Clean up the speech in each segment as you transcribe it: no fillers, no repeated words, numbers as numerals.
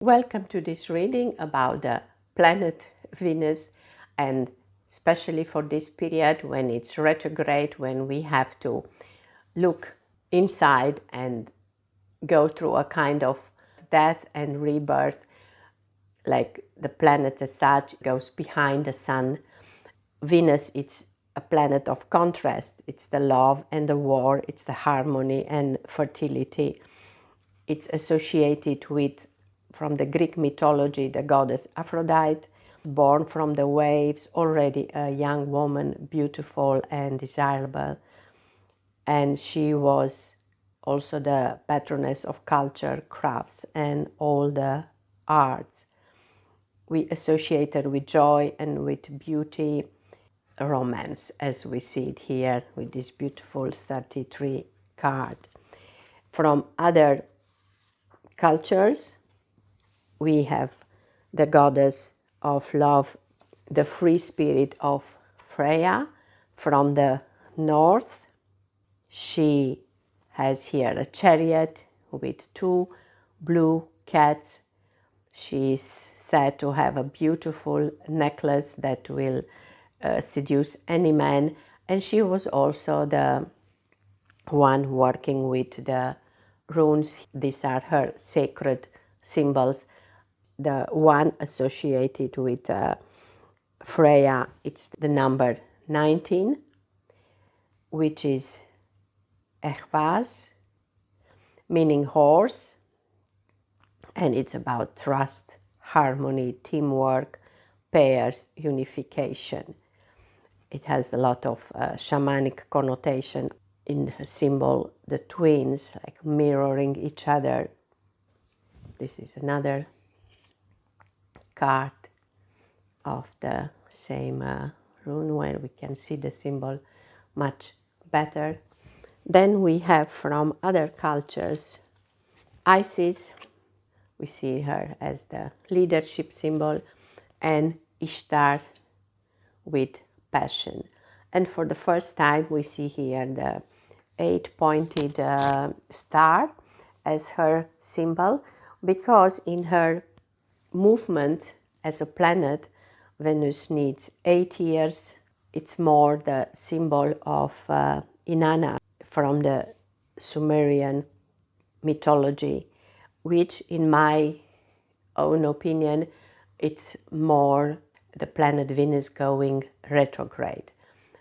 Welcome to this reading about the planet Venus, and especially for this period when it's retrograde, when we have to look inside and go through a kind of death and rebirth, like the planet as such goes behind the sun. Venus, it's a planet of contrast. It's the love and the war, it's the harmony and fertility. It's associated with, from the Greek mythology, the goddess Aphrodite, born from the waves, already a young woman, beautiful and desirable. And she was also the patroness of culture, crafts, and all the arts. We associate her with joy and with beauty, romance, as we see it here with this beautiful 33 card. From other cultures, we have the goddess of love, the free spirit of Freya from the north. She has here a chariot with two blue cats. She's said to have a beautiful necklace that will seduce any man, and she was also the one working with the runes. These are her sacred symbols. The one associated with Freya, it's the number 19, which is Ehvaz, meaning horse, and it's about trust, harmony, teamwork, pairs, unification. It has a lot of shamanic connotation in her symbol, the twins, like mirroring each other. This is another card of the same rune where we can see the symbol much better. Then we have from other cultures Isis. We see her as the leadership symbol, and Ishtar with passion. And for the first time we see here the 8-pointed star as her symbol, because in her movement as a planet, Venus needs 8 years. It's more the symbol of Inanna from the Sumerian mythology, which in my own opinion, it's more the planet Venus going retrograde,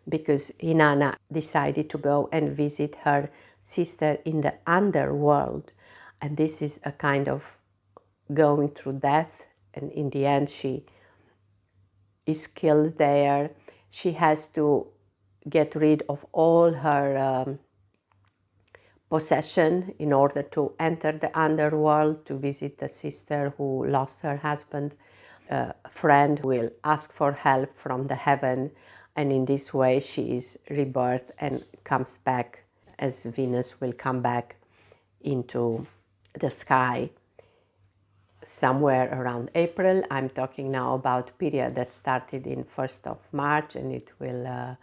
because Inanna decided to go and visit her sister in the underworld, and this is a kind of going through death, and in the end she is killed there. She has to get rid of all her possession in order to enter the underworld to visit the sister who lost her husband. A friend will ask for help from the heaven, and in this way she is rebirthed and comes back, as Venus will come back into the sky somewhere around April. I'm talking now about a period that started in 1st of March and it will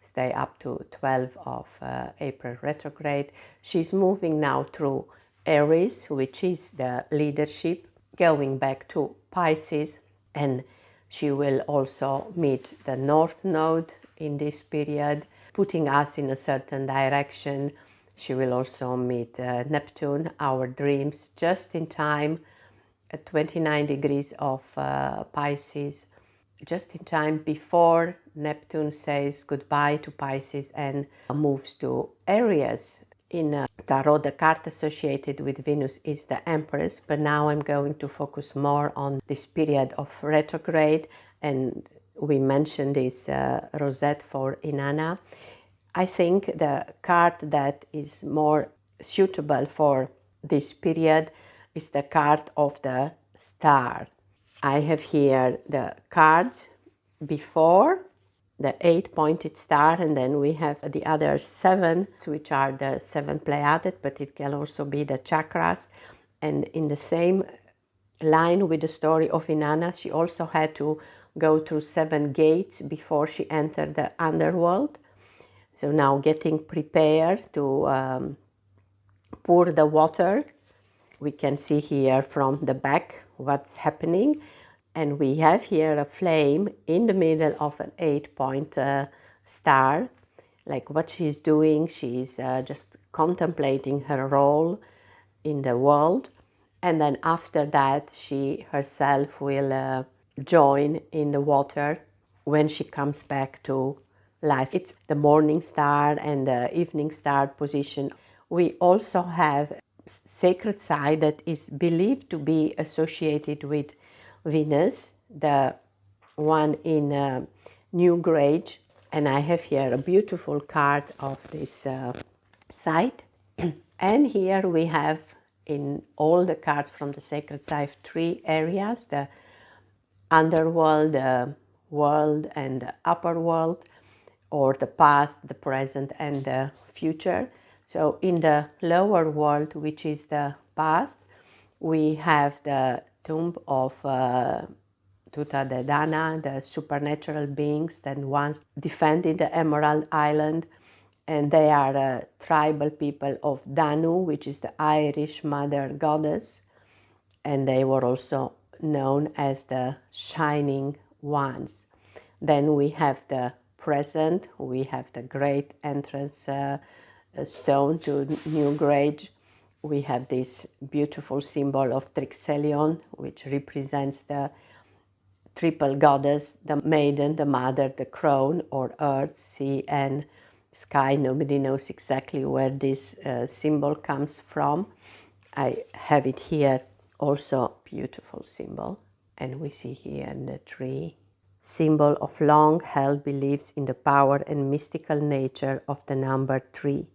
stay up to 12th of April retrograde. She's moving now through Aries, which is the leadership, going back to Pisces, and she will also meet the North Node in this period, putting us in a certain direction. She will also meet Neptune, our dreams, just in time at 29 degrees of Pisces, just in time before Neptune says goodbye to Pisces and moves to Aries. In Tarot, the card associated with Venus is the Empress, but now I'm going to focus more on this period of retrograde, and we mentioned this rosette for Inanna. I think the card that is more suitable for this period is the card of the star. I have here the cards before the 8-pointed star, and then we have the other 7, which are the 7 Pleiades, but it can also be the chakras. And in the same line with the story of Inanna, she also had to go through 7 gates before she entered the underworld. So now getting prepared to pour the water. We can see here from the back what's happening. And we have here a flame in the middle of an 8-point star. Like what she's doing, she's just contemplating her role in the world. And then after that, she herself will join in the water when she comes back to life. It's the morning star and the evening star position. We also have sacred site that is believed to be associated with Venus, the one in New Grade. And I have here a beautiful card of this site. And here we have in all the cards from the sacred site 3 areas: the underworld, the world, and the upper world, or the past, the present, and the future. So in the lower world, which is the past, we have the tomb of Tuta de Dana, the supernatural beings that once defended the Emerald Island. And they are tribal people of Danu, which is the Irish mother goddess. And they were also known as the Shining Ones. Then we have the present, we have the great entrance stone to New Grade. We have this beautiful symbol of Trixelion, which represents the triple goddess, the maiden, the mother, the crown, or earth, sea, and sky. Nobody knows exactly where this symbol comes from. I have it here, also beautiful symbol. And we see here the tree, symbol of long-held beliefs in the power and mystical nature of the number 3.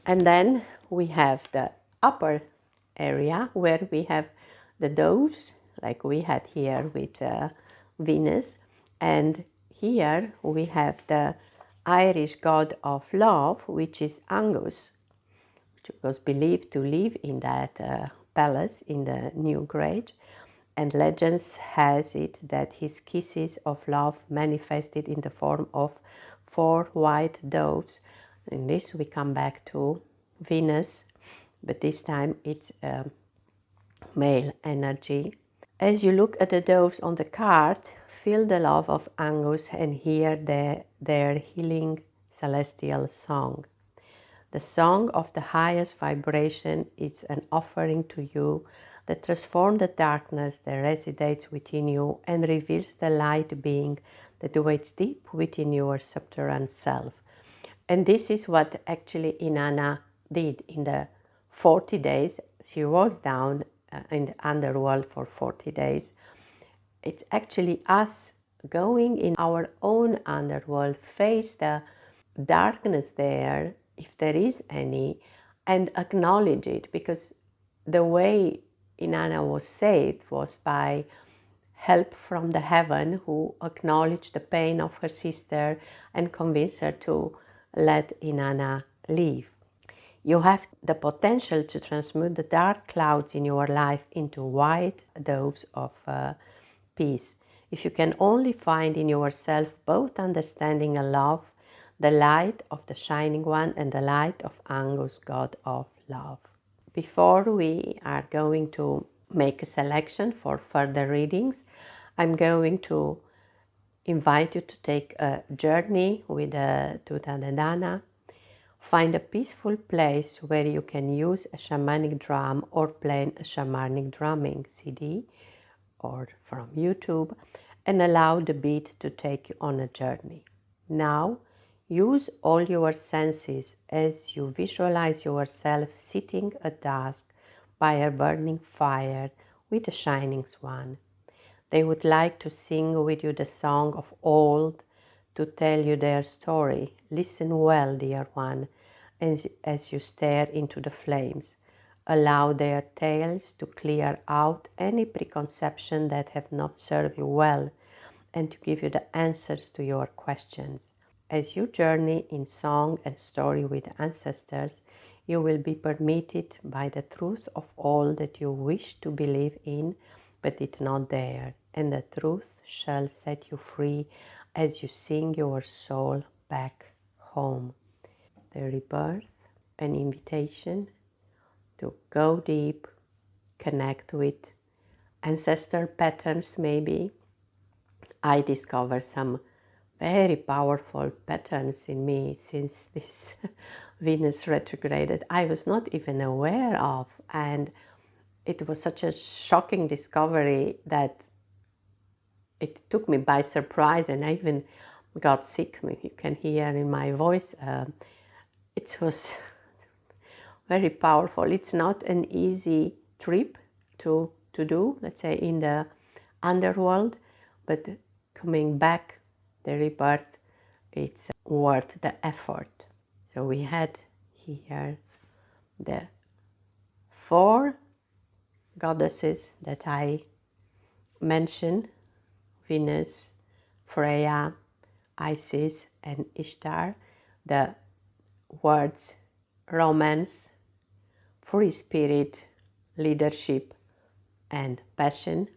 And then we have the upper area where we have the doves, like we had here with Venus. And here we have the Irish god of love, which is Angus, which was believed to live in that palace in the New Grade. And legends has it that his kisses of love manifested in the form of 4 white doves. In this we come back to Venus, but this time it's male energy. As you look at the doves on the card, feel the love of Angus and hear their healing celestial song. The song of the highest vibration is an offering to you that transforms the darkness that resides within you and reveals the light being that awaits deep within your subterranean self. And this is what actually Inanna did in the 40 days. She was down in the underworld for 40 days. It's actually us going in our own underworld, face the darkness there, if there is any, and acknowledge it, because the way Inanna was saved was by help from the heaven, who acknowledged the pain of her sister and convinced her to let Inanna leave. You have the potential to transmute the dark clouds in your life into white doves of peace. If you can only find in yourself both understanding and love, the light of the Shining One and the light of Angus, God of love. Before we are going to make a selection for further readings, I'm going to invite you to take a journey with Tuta de Dana. Find a peaceful place where you can use a shamanic drum or play a shamanic drumming CD or from YouTube, and allow the beat to take you on a journey. Now, use all your senses as you visualize yourself sitting at dusk by a burning fire with a shining swan. They would like to sing with you the song of old, to tell you their story. Listen well, dear one, as you stare into the flames. Allow their tales to clear out any preconception that have not served you well, and to give you the answers to your questions. As you journey in song and story with ancestors, you will be permitted by the truth of all that you wish to believe in, but did not dare, and the truth shall set you free as you sing your soul back home. The rebirth, an invitation to go deep, connect with, ancestral patterns maybe. I discovered some very powerful patterns in me since this Venus retrograde that I was not even aware of, and it was such a shocking discovery that it took me by surprise, and I even got sick. You can hear in my voice. It was very powerful. It's not an easy trip to do, let's say, in the underworld, but coming back, the rebirth, it's worth the effort. So we had here the 4 goddesses that I mentioned: Venus, Freya, Isis, and Ishtar. The words romance, free spirit, leadership, and passion.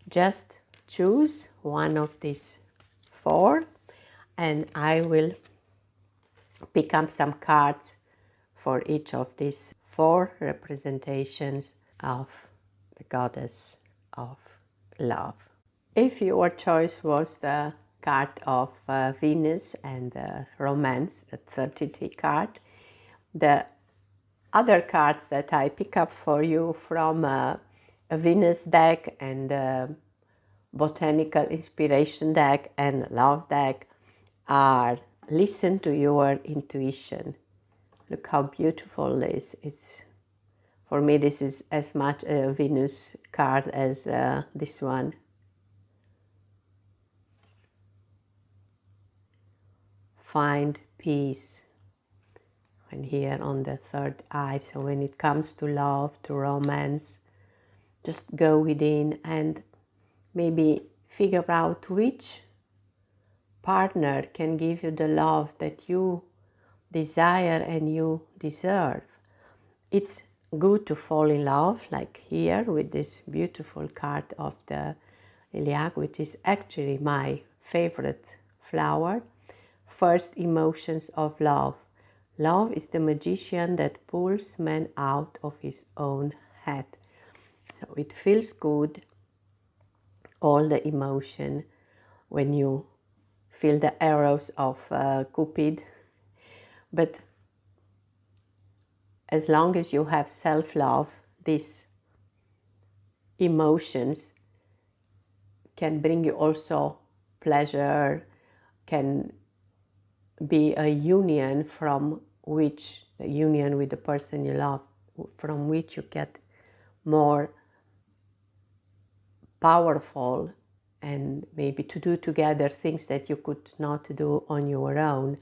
Just choose one of these 4, and I will pick up some cards for each of these 4 representations of the goddess of love. If your choice was the card of Venus and romance, the 33 card, the other cards that I pick up for you from a Venus deck and a botanical inspiration deck and love deck are listen to your intuition. Look how beautiful this is. For me, this is as much a Venus card as this one. Find peace. And here on the 3rd eye, so when it comes to love, to romance, just go within and maybe figure out which partner can give you the love that you desire and you deserve. It's good to fall in love, like here with this beautiful card of the Iliac, which is actually my favorite flower. First emotions of love. Love is the magician that pulls man out of his own head. So it feels good, all the emotion, when you feel the arrows of Cupid. But as long as you have self-love, these emotions can bring you also pleasure, can be a union from which, the union with the person you love, from which you get more powerful and maybe to do together things that you could not do on your own.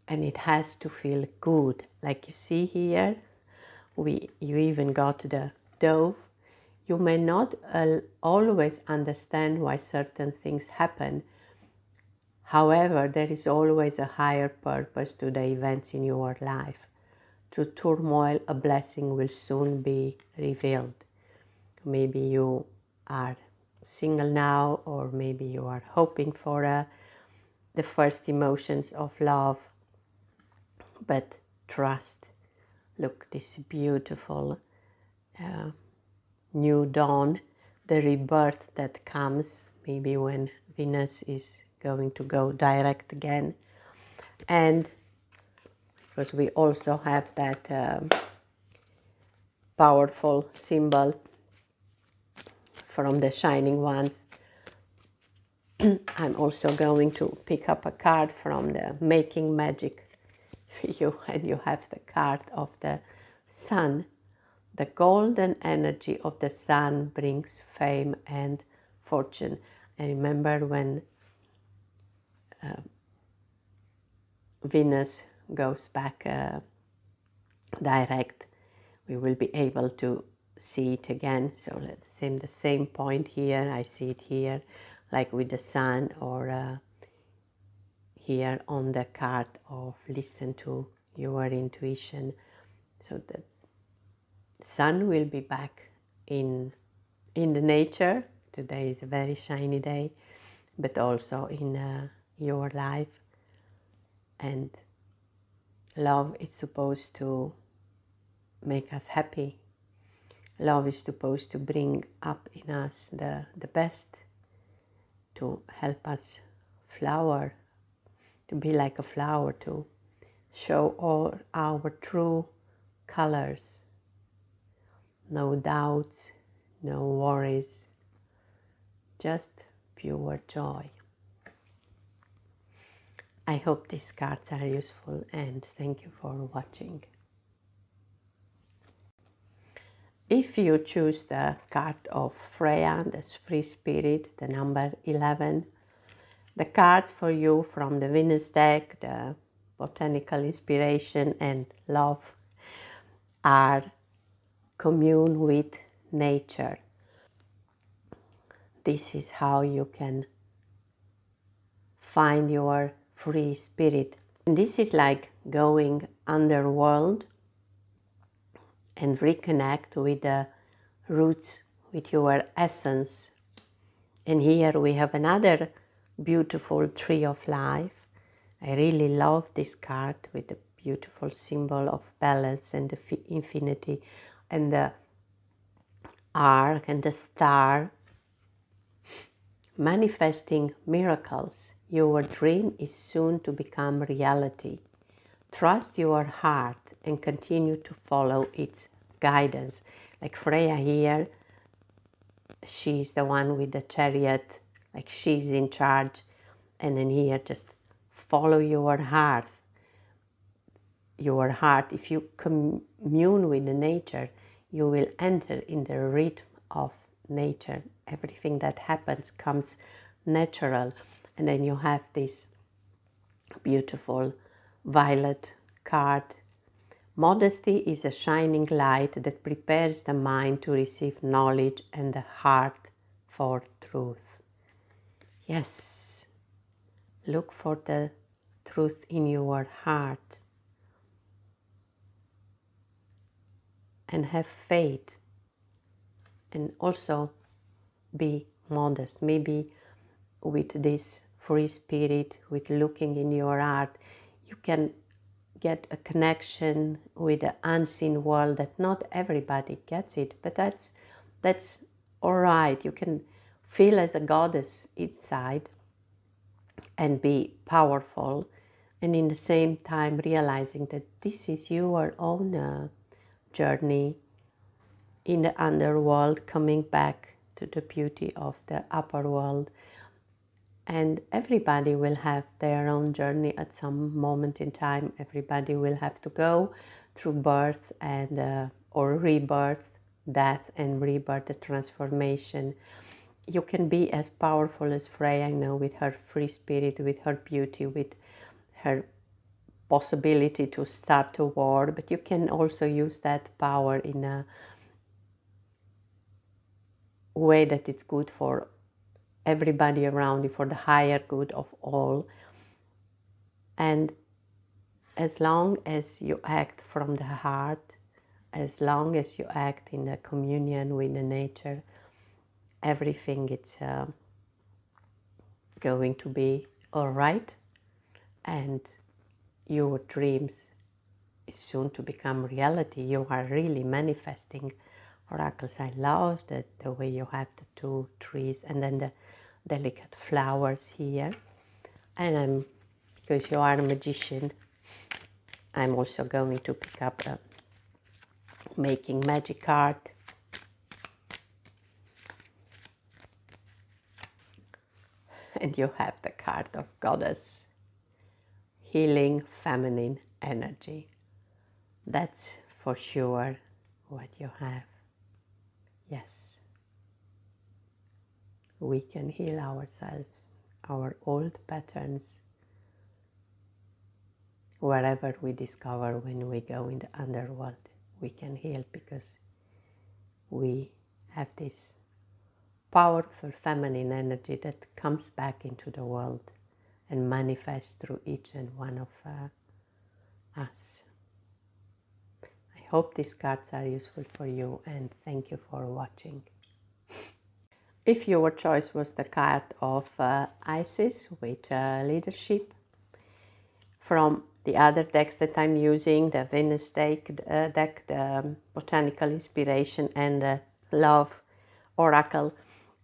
And it has to feel good. Like you see here, you even got the dove. You may not always understand why certain things happen. However, there is always a higher purpose to the events in your life. Through turmoil, a blessing will soon be revealed. Maybe you are single now, or maybe you are hoping for the first emotions of love. But trust. Look, this beautiful new dawn, the rebirth that comes, maybe when Venus is going to go direct again. And because we also have that powerful symbol from the Shining Ones, I'm also going to pick up a card from the Making Magic for you, and you have the card of the Sun. The golden energy of the Sun brings fame and fortune. And remember, when Venus goes back direct, we will be able to see it again. So the same point here, I see it here, like with the Sun, or here on the card of listen to your intuition. So the Sun will be back in the nature. Today is a very shiny day, but also in your life. And love is supposed to make us happy. Love is supposed to bring up in us the best, to help us flower, to be like a flower, to show all our true colors. No doubts, no worries, just pure joy. I hope these cards are useful and thank you for watching. If you choose the card of Freya, the free spirit, the number 11, the cards for you from the Venus deck, the botanical inspiration and love, are commune with nature. This is how you can find your free spirit. And this is like going underworld and reconnect with the roots, with your essence. And here we have another beautiful tree of life. I really love this card with the beautiful symbol of balance and the infinity and the arc and the star, manifesting miracles. Your dream is soon to become reality. Trust your heart and continue to follow its guidance. Like Freya here, she's the one with the chariot, like she's in charge. And then here, just follow your heart. Your heart, if you commune with the nature, you will enter in the rhythm of nature. Everything that happens comes natural. And then you have this beautiful violet card. Modesty is a shining light that prepares the mind to receive knowledge and the heart for truth. Yes, look for the truth in your heart and have faith, and also be modest. Maybe with this free spirit, with looking in your heart, you can get a connection with the unseen world that not everybody gets it, but that's all right. You can feel as a goddess inside and be powerful, and in the same time realizing that this is your own journey in the underworld, coming back to the beauty of the upper world. And everybody will have their own journey at some moment in time. Everybody will have to go through birth and or rebirth, death and rebirth, the transformation. You can be as powerful as Freya, with her free spirit, with her beauty, with her possibility to start a war, but you can also use that power in a way that it's good for everybody around you, for the higher good of all. And as long as you act from the heart, as long as you act in a communion with the nature, everything is going to be all right, and your dreams is soon to become reality. You are really manifesting oracles. I love the way you have the two trees and then the delicate flowers here. And because you are a magician, I'm also going to pick up a making magic card. And you have the card of Goddess, healing feminine energy. That's for sure what you have. Yes, we can heal ourselves, our old patterns, wherever we discover when we go in the underworld. We can heal because we have this powerful feminine energy that comes back into the world and manifests through each and one of us. I hope these cards are useful for you, and thank you for watching. If your choice was the card of Isis with leadership, from The other decks that I'm using, the Venus deck, the Botanical Inspiration, and the Love Oracle,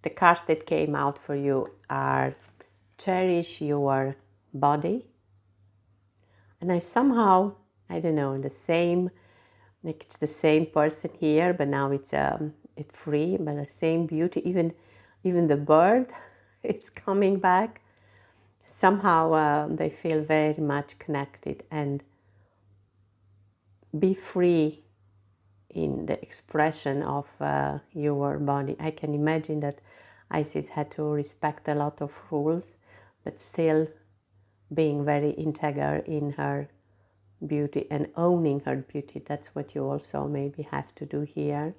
the cards that came out for you are Cherish Your Body. And I somehow, I don't know, the same, like it's the same person here, but now it's free, but the same beauty, even the bird, it's coming back. Somehow they feel very much connected, and be free in the expression of your body. I can imagine that Isis had to respect a lot of rules, but still being very integral in her beauty and owning her beauty. That's what you also maybe have to do here,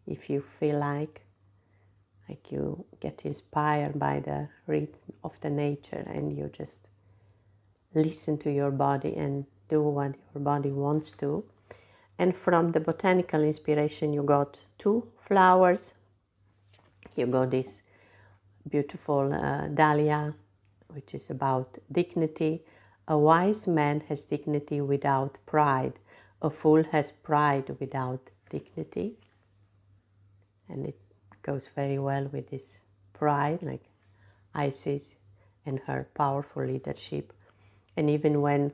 if you feel like you get inspired by the rhythm of the nature and you just listen to your body and do what your body wants to. And from the Botanical Inspiration, you got 2 flowers. You got this beautiful dahlia, which is about dignity. A wise man has dignity without pride. A fool has pride without dignity. And it goes very well with this pride, like Isis and her powerful leadership. And even when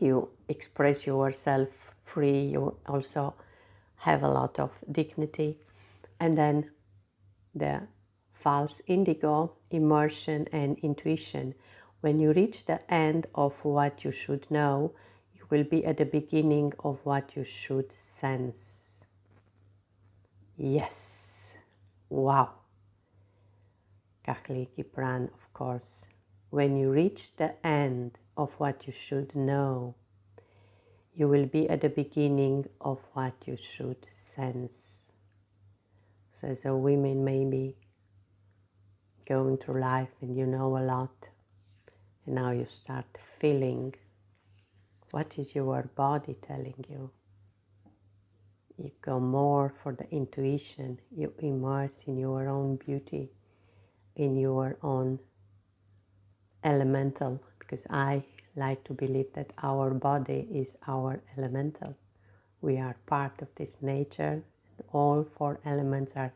you express yourself free, you also have a lot of dignity. And then the false indigo, immersion and intuition. When you reach the end of what you should know, you will be at the beginning of what you should sense. Yes. Wow. Kahli Gibran, of course. When you reach the end of what you should know, you will be at the beginning of what you should sense. So as a women maybe going through life and you know a lot, and now you start feeling what is your body telling you. You go more for the intuition, you immerse in your own beauty, in your own elemental, because I like to believe that our body is our elemental. We are part of this nature. All 4 elements are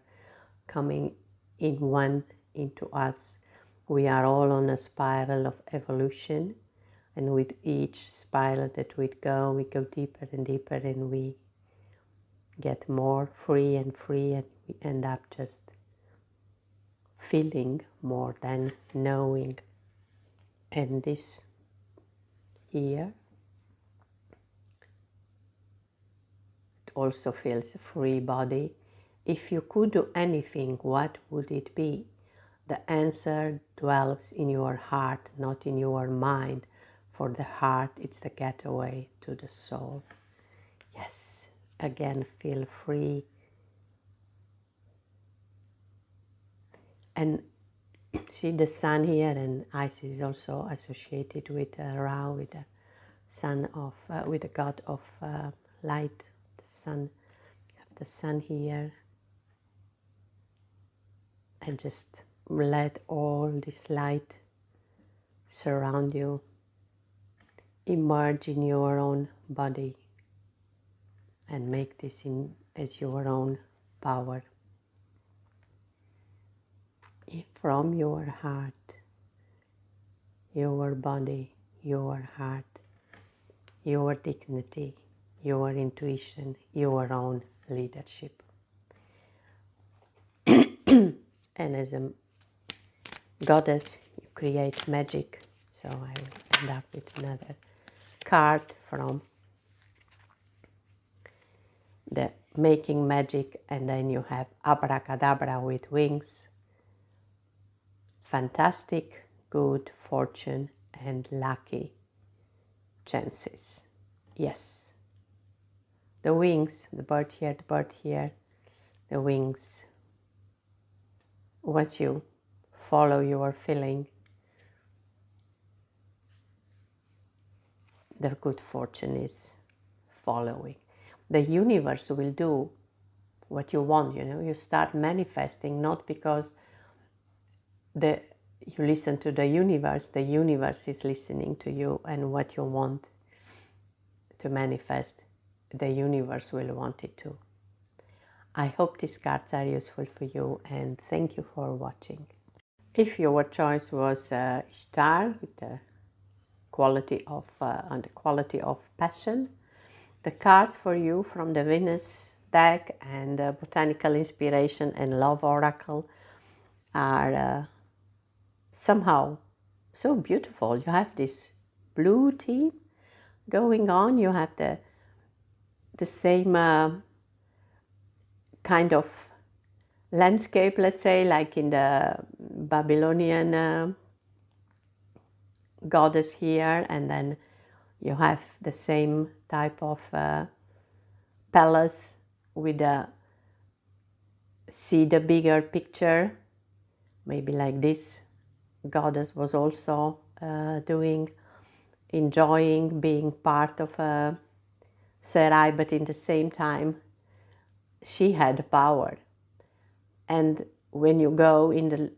coming in one into us. We are all on a spiral of evolution, and with each spiral that we go deeper and deeper, and we get more free, and we end up just feeling more than knowing. And this here, it also feels a free body. If you could do anything, what would it be? The answer dwells in your heart, not in your mind. For the heart, it's the getaway to the soul. Yes, again, feel free. And see the sun here, and Isis is also associated with Ra, with the son of, with the god of light, the sun. You have the sun here, and just let all this light surround you, emerge in your own body, and make this as your own power. From your heart, your body, your heart, your dignity, your intuition, your own leadership. And as a goddess, you create magic. So I will end up with another card from the making magic, and then you have abracadabra with wings, fantastic, good fortune, and lucky chances. Yes, the wings, the bird here, the wings. Once you follow your feeling, the good fortune is following. The universe will do what you want, you know. You start manifesting not because the you listen to the universe is listening to you, and what you want to manifest, the universe will want it too. I hope these cards are useful for you, and thank you for watching. If your choice was Ishtar with the quality of passion, the cards for you from the Venus deck and Botanical Inspiration and Love Oracle are somehow so beautiful. You have this blue theme going on. You have the same kind of landscape, let's say, like in the Babylonian goddess here, and then you have the same type of palace with see the bigger picture, maybe like this goddess was also enjoying being part of a Sarai, but in the same time she had power. And when you go in the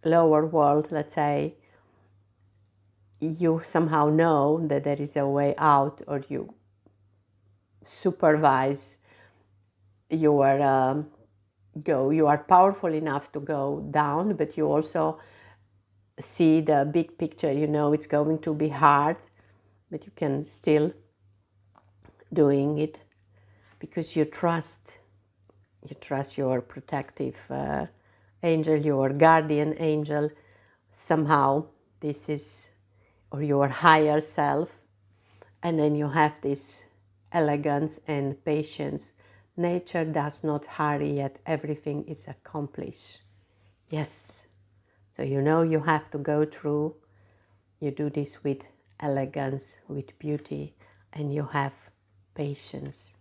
lower world, let's say, you somehow know that there is a way out, or you supervise your you are powerful enough to go down, but you also see the big picture. You know it's going to be hard, but you can still doing it because you trust your protective angel, your guardian angel. Somehow this is, or your higher self. And then you have this elegance and patience. Nature does not hurry, yet everything is accomplished. Yes. So you know you have to go through. You do this with elegance, with beauty, and you have patience.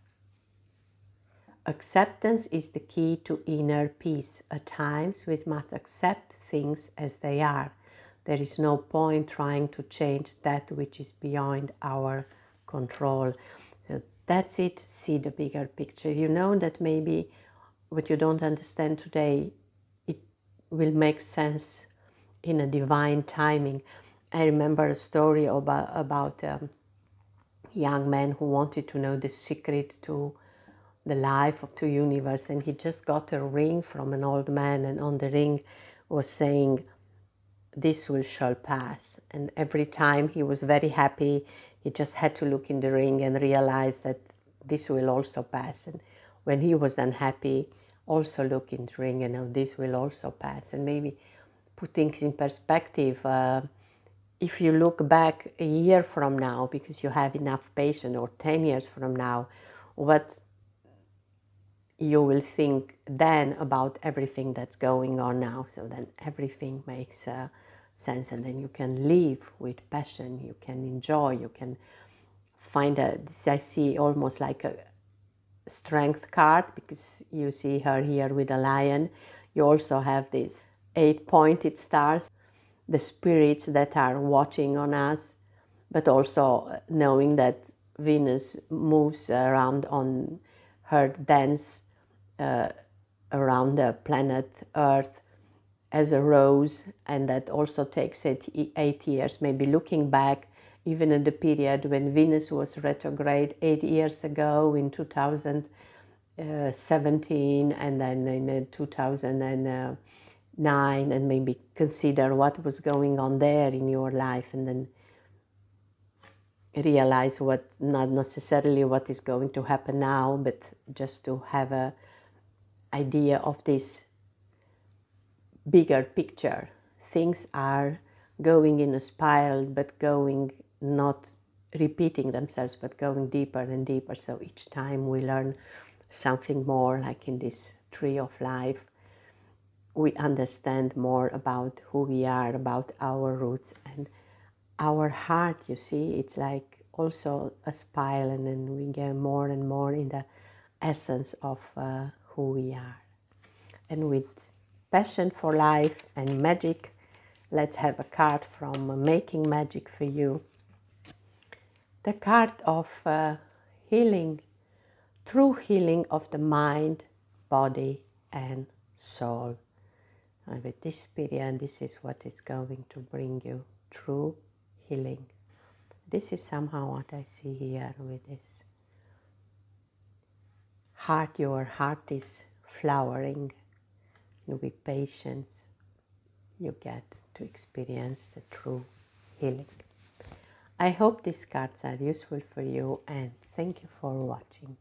Acceptance is the key to inner peace. At times we must accept things as they are. There is no point trying to change that which is beyond our control. So that's it. See the bigger picture. You know that maybe what you don't understand today, it will make sense in a divine timing. I remember a story about a young man who wanted to know the secret to the life of the universe, and he just got a ring from an old man, and on the ring was saying, "This will shall pass." And every time he was very happy, he just had to look in the ring and realize that this will also pass. And when he was unhappy, also look in the ring and know this will also pass. And maybe put things in perspective. If you look back a year from now, because you have enough patience, or 10 years from now, what you will think then about everything that's going on now. So then everything makes sense, and then you can live with passion, you can enjoy, you can find this I see almost like a strength card, because you see her here with a lion. You also have these 8 pointed stars, the spirits that are watching on us, but also knowing that Venus moves around on her dance around the planet Earth as a rose, and that also takes 8 years. Maybe looking back even in the period when Venus was retrograde 8 years ago in 2017, and then in 2009, and maybe consider what was going on there in your life, and then realize what, not necessarily what is going to happen now, but just to have a idea of this bigger picture. Things are going in a spiral, but going, not repeating themselves, but going deeper and deeper. So each time we learn something more, like in this tree of life, we understand more about who we are, about our roots and our heart. You see, it's like also a spiral, and then we get more and more in the essence of who we are. And with passion for life and magic, let's have a card from Making Magic for you. The card of healing, true healing of the mind, body and soul. And with this period, this is what is going to bring you true healing. This is somehow what I see here with this heart. Your heart is flowering, and with patience you get to experience the true healing. I hope these cards are useful for you, and thank you for watching.